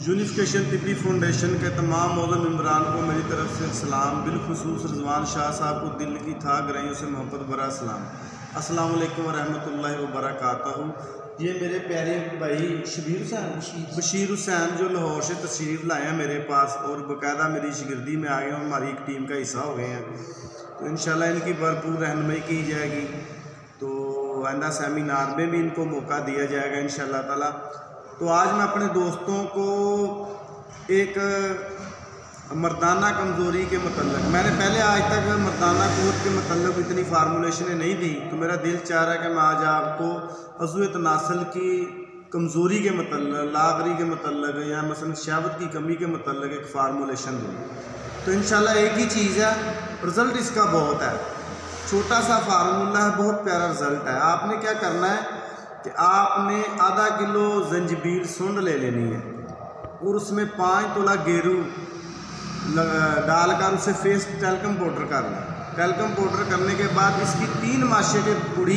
Unification तिब्बी foundation के तमाम मौजूद मेम्बरान को मेरी तरफ से सलाम। बिलखुसूस रिजवान शाह साहब को दिल की था गहराइयों से मोहब्बत भरा सलाम। अस्सलाम वालेकुम रहमतुल्लाहि व बरकातहू। ये मेरे प्यारे भाई बशीर हुसैन जो लाहौर से तशरीफ़ लाए हैं मेरे पास और बाकायदा मेरी शिगिर्दी में आ गए और हमारी एक टीम का हिस्सा हो गए हैं। तो इंशाल्लाह इनकी भरपूर रहनुमाई की जाएगी। तो आइंदा सेमिनार में भी इनको मौका दिया जाएगा इंशाल्लाह ताला। तो आज मैं अपने दोस्तों को एक मर्दाना कमज़ोरी के मतलब, मैंने पहले आज तक मर्दाना क़ुव्वत के मतलब इतनी फार्मूलेशनें नहीं दी, तो मेरा दिल चाह रहा है कि मैं आज आपको अज़्व तनासल की कमज़ोरी के मतलब, लाग़री के मतलब या मसलन शहवत की कमी के मतलब एक फार्मूलेशन दूँ। तो इंशाल्लाह एक ही चीज़ है, रिज़ल्ट इसका बहुत है, छोटा सा फार्मूला है, बहुत प्यारा रिज़ल्ट है। आपने क्या करना है कि आपने आधा किलो जंजीबील सूंड ले लेनी है और उसमें 5 तोला गेरू डालकर उसे फेस टेल्कम पाउडर करना। टेल्कम पाउडर करने के बाद इसकी 3 माशे के पुड़ी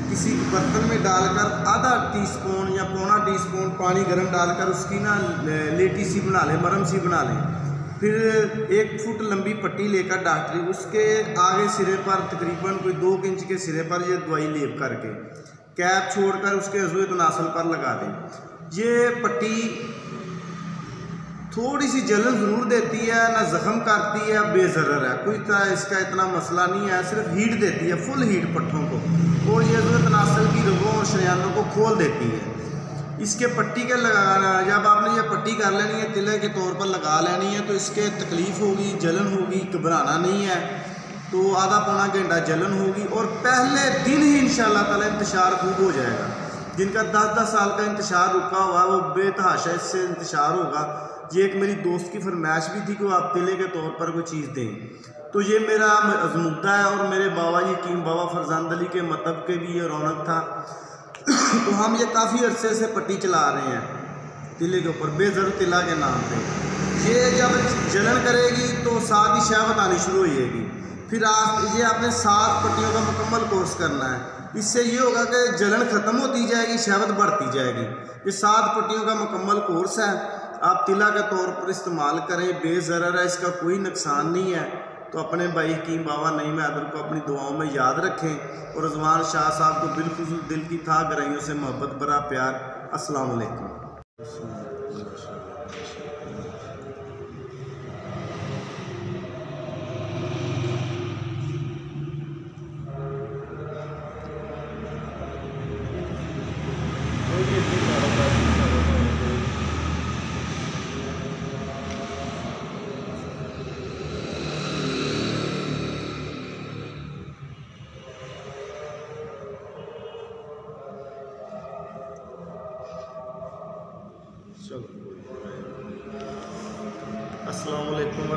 किसी बर्तन में डालकर आधा टीस्पून या पौना टीस्पून पानी गर्म डालकर उसकी ना लेटी सी बना लें, मरम सी बना लें। फिर 1 फुट लंबी पट्टी लेकर डॉक्टरी उसके आगे सिरे पर तकरीबन कोई 2 इंच के सिरे पर ये दवाई लेप करके कैप छोड़कर उसके अज़्व तनासल पर लगा दें। ये पट्टी थोड़ी सी जलन ज़रूर देती है, ना ज़ख़म करती है, बेज़रर है, कोई तरह इसका इतना मसला नहीं है, सिर्फ हीट देती है, फुल हीट पट्ठों को, और ये अज़्व तनासल की रगों और शरियानों को खोल देती है। इसके पट्टी के लगाना, जब आपने ये पट्टी कर लेनी है, तिले के तौर पर लगा लेनी है, तो इसके तकलीफ़ होगी, जलन होगी, घबराना नहीं है। तो आधा पौना घंटा जलन होगी और पहले दिन ही इंशाल्लाह ताला इंतशार खूब हो जाएगा। जिनका 10-10 साल का इंतशार रुका हुआ वो बेतहाशा इससे इंतशार होगा। ये एक मेरी दोस्त की फरमाइश भी थी कि वो आप तिले के तौर पर कोई चीज़ दें। तो ये मेरा अज़मुद्दा है और मेरे बाबा यकीम बाबा फरजांद अली के मतलब के भी ये रौनक था। तो हम ये काफ़ी अरसे से पट्टी चला रहे हैं तिले के ऊपर, बेज़र तिला के नाम पे। ये जब जलन करेगी तो साथ ही शहवत आनी शुरू हो जाएगी। फिर ये आपने 7 पट्टियों का मुकम्मल कोर्स करना है। इससे ये होगा कि जलन ख़त्म होती जाएगी, शहवत बढ़ती जाएगी। ये 7 पट्टियों का मुकम्मल कोर्स है, आप तिला के तौर पर इस्तेमाल करें, बेज़रर है, इसका कोई नुकसान नहीं है। तो अपने भाई हकीम बाबा नईम हैदर को अपनी दुआओं में याद रखें और रिजवान शाह साहब को बिलखुसूस दिल की था गहराइयों से मोहब्बत भरा प्यार। अस्सलाम वालेकुम। अस्सलाम वालेकुम।